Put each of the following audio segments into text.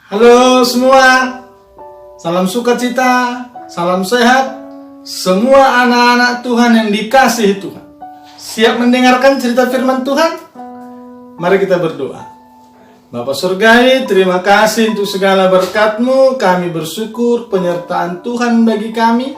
Halo semua, salam sukacita, salam sehat. Semua anak-anak Tuhan yang dikasihi Tuhan, siap mendengarkan cerita firman Tuhan? Mari kita berdoa. Bapa Surgawi, terima kasih untuk segala berkat-Mu. Kami bersyukur penyertaan Tuhan bagi kami.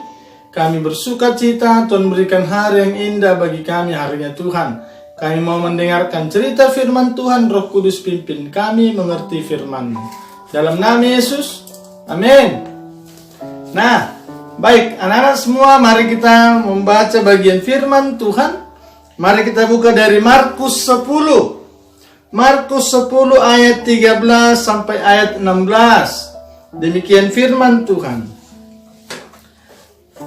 Kami bersukacita Tuhan berikan hari yang indah bagi kami harinya Tuhan. Kami mau mendengarkan cerita firman Tuhan. Roh Kudus pimpin kami mengerti firman-Mu. Dalam nama Yesus, amin. Nah, baik anak-anak semua, mari kita membaca bagian firman Tuhan. Mari kita buka dari Markus 10. Markus 10 ayat 13 sampai ayat 16. Demikian firman Tuhan.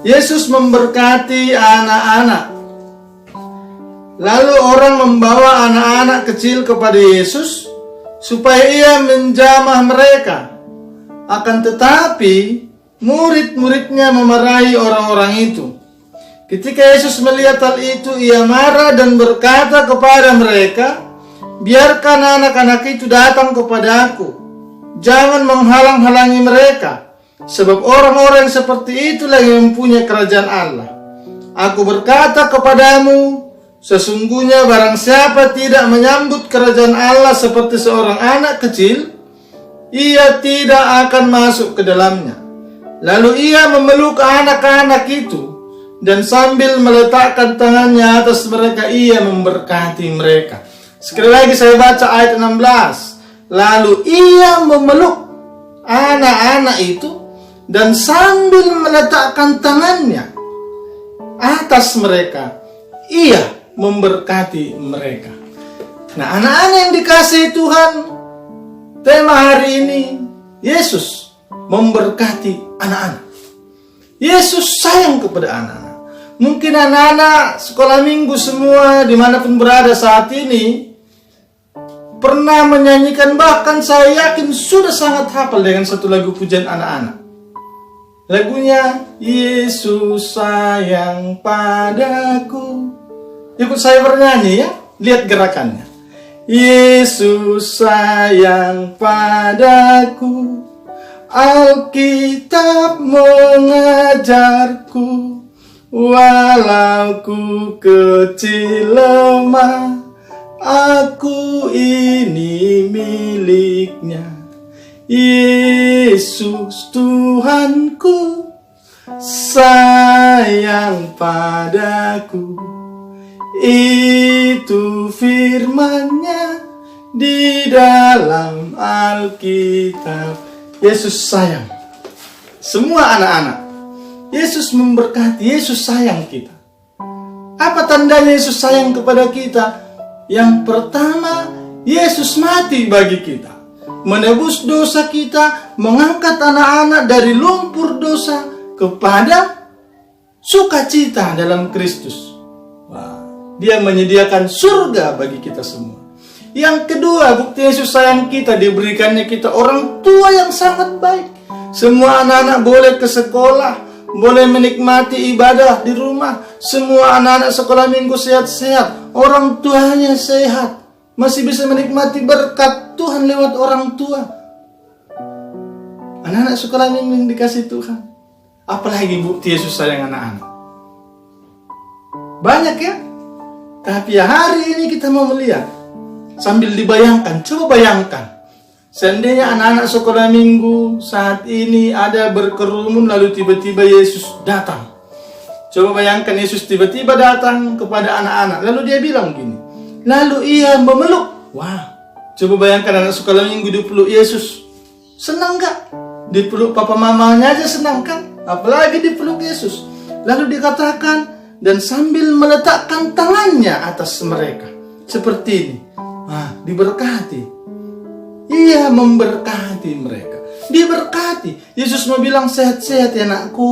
Yesus memberkati anak-anak. Lalu orang membawa anak-anak kecil kepada Yesus supaya ia menjamah mereka. Akan tetapi murid-muridnya memarahi orang-orang itu. Ketika Yesus melihat hal itu, ia marah dan berkata kepada mereka, "Biarkan anak-anak itu datang kepadaku. Jangan menghalang-halangi mereka, sebab orang-orang seperti itulah yang mempunyai kerajaan Allah. Aku berkata kepadamu, sesungguhnya barang siapa tidak menyambut kerajaan Allah seperti seorang anak kecil, ia tidak akan masuk ke dalamnya." Lalu ia memeluk anak-anak itu, dan sambil meletakkan tangannya atas mereka, ia memberkati mereka. Sekali lagi saya baca ayat 16. Lalu ia memeluk anak-anak itu, dan sambil meletakkan tangannya atas mereka, ia memberkati mereka. Nah, anak-anak yang dikasihi Tuhan, tema hari ini, Yesus memberkati anak-anak. Yesus sayang kepada anak-anak. Mungkin anak-anak sekolah minggu semua dimanapun berada saat ini pernah menyanyikan, bahkan saya yakin sudah sangat hafal dengan satu lagu pujian anak-anak. Lagunya, Yesus sayang padaku. Ikut saya bernyanyi ya, lihat gerakannya. Yesus sayang padaku, Alkitab mengajarku, walau ku kecil lemah, aku ini miliknya. Yesus Tuhanku sayang padaku. Itu firman-Nya di dalam Alkitab. Yesus sayang semua anak-anak. Yesus memberkati, Yesus sayang kita. Apa tandanya Yesus sayang kepada kita? Yang pertama, Yesus mati bagi kita, menebus dosa kita, mengangkat anak-anak dari lumpur dosa kepada sukacita dalam Kristus. Dia menyediakan surga bagi kita semua. Yang kedua, bukti Yesus sayang kita, diberikannya kita orang tua yang sangat baik. Semua anak-anak boleh ke sekolah, boleh menikmati ibadah di rumah. Semua anak-anak sekolah minggu sehat-sehat, orang tuanya sehat, masih bisa menikmati berkat Tuhan lewat orang tua. Anak-anak sekolah minggu yang dikasih Tuhan. Apalagi bukti Yesus sayang anak-anak? Banyak ya. Tapi hari ini kita mau melihat, sambil dibayangkan, coba bayangkan, seandainya anak-anak sekolah minggu saat ini ada berkerumun, lalu tiba-tiba Yesus datang. Coba bayangkan Yesus tiba-tiba datang kepada anak-anak, lalu dia bilang gini, lalu ia memeluk. Wah, coba bayangkan anak sekolah minggu dipeluk Yesus. Senang gak? Dipeluk papa mamanya aja senang kan? Apalagi dipeluk Yesus. Lalu dikatakan, dan sambil meletakkan tangannya atas mereka. Seperti ini. Diberkati. Ia memberkati mereka. Diberkati. Yesus mau bilang, sehat-sehat ya anakku.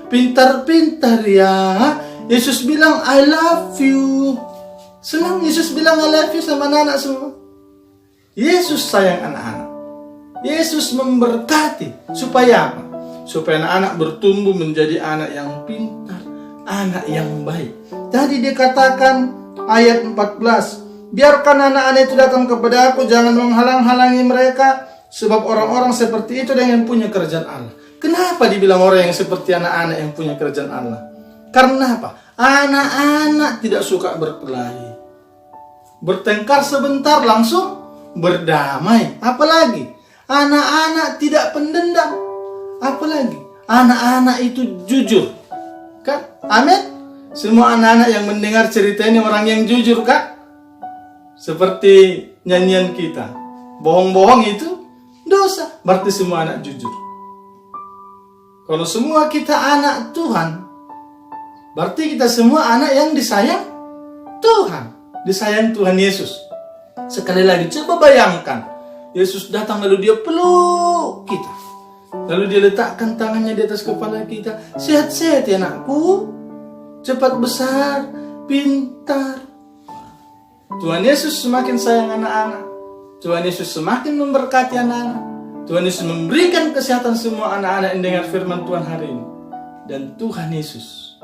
Pintar-pintar ya. Yesus bilang, I love you. Senang Yesus bilang I love you sama anak-anak semua. Yesus sayang anak-anak. Yesus memberkati. Supaya apa? Supaya anak-anak bertumbuh menjadi anak yang pintar, anak yang baik. Tadi dikatakan ayat 14, biarkan anak-anak itu datang kepada aku, jangan menghalang-halangi mereka, Sebab orang-orang seperti itu yang punya kerajaan Allah. Kenapa dibilang orang yang seperti anak-anak yang punya kerajaan Allah? Karena apa? Anak-anak tidak suka berkelahi. Bertengkar sebentar langsung berdamai. Apalagi anak-anak tidak pendendam. Apalagi anak-anak itu jujur. Kan? Amin. Semua anak-anak yang mendengar cerita ini orang yang jujur, kan? Seperti nyanyian kita. Bohong-bohong itu dosa. Berarti semua anak jujur. Kalau semua kita anak Tuhan, berarti kita semua anak yang disayang Tuhan. Disayang Tuhan Yesus. Sekali lagi, coba bayangkan. Yesus datang lalu dia peluk kita. Lalu dia letakkan tangannya di atas kepala kita. Sehat-sehat ya anakku. Cepat besar, pintar. Tuhan Yesus semakin sayang anak-anak. Tuhan Yesus semakin memberkati anak-anak. Tuhan Yesus memberikan kesehatan semua anak-anak yang dengar firman Tuhan hari ini. Dan Tuhan Yesus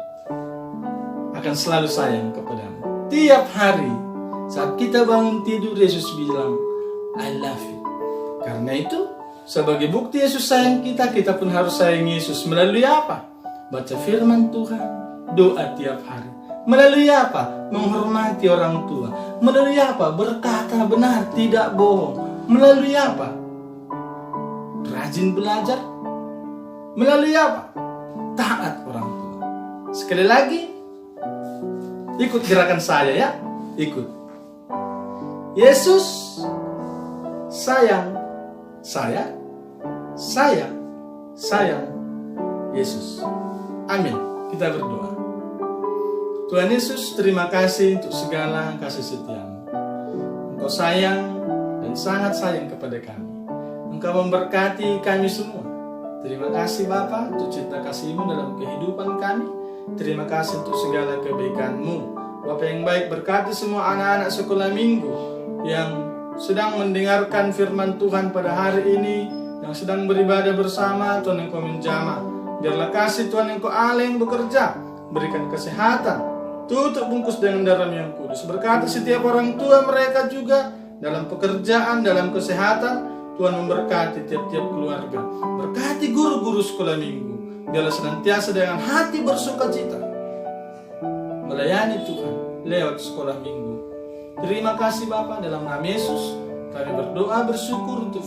akan selalu sayang kepadamu. Tiap hari saat kita bangun tidur, Yesus bilang, I love you. Karena itu, sebagai bukti Yesus sayang kita, kita pun harus sayang Yesus. Melalui apa? Baca firman Tuhan, doa tiap hari. Melalui apa? Menghormati orang tua. Melalui apa? Berkata benar, tidak bohong. Melalui apa? Rajin belajar. Melalui apa? Taat orang tua. Sekali lagi, ikut gerakan saya ya. Ikut. Yesus sayang saya, sayang Yesus. Amin. Kita berdoa. Tuhan Yesus, terima kasih untuk segala kasih setiamu. Engkau sayang dan sangat sayang kepada kami. Engkau memberkati kami semua. Terima kasih Bapa untuk cinta kasih-Mu dalam kehidupan kami. Terima kasih untuk segala kebaikan-Mu. Bapa yang baik, berkati semua anak-anak sekolah minggu yang sedang mendengarkan firman Tuhan pada hari ini, yang sedang beribadah bersama. Tuhan Engkau menjamah. Biarlah kasih Tuhan Engkau Allah yang bekerja. Berikan kesehatan. Tutup bungkus dengan darah yang kudus. Berkati setiap orang tua mereka juga dalam pekerjaan, dalam kesehatan. Tuhan memberkati tiap-tiap keluarga. Berkati guru-guru sekolah minggu. Biarlah senantiasa dengan hati bersukacita melayani Tuhan lewat sekolah minggu. Terima kasih Bapa, dalam nama Yesus kami berdoa bersyukur untuk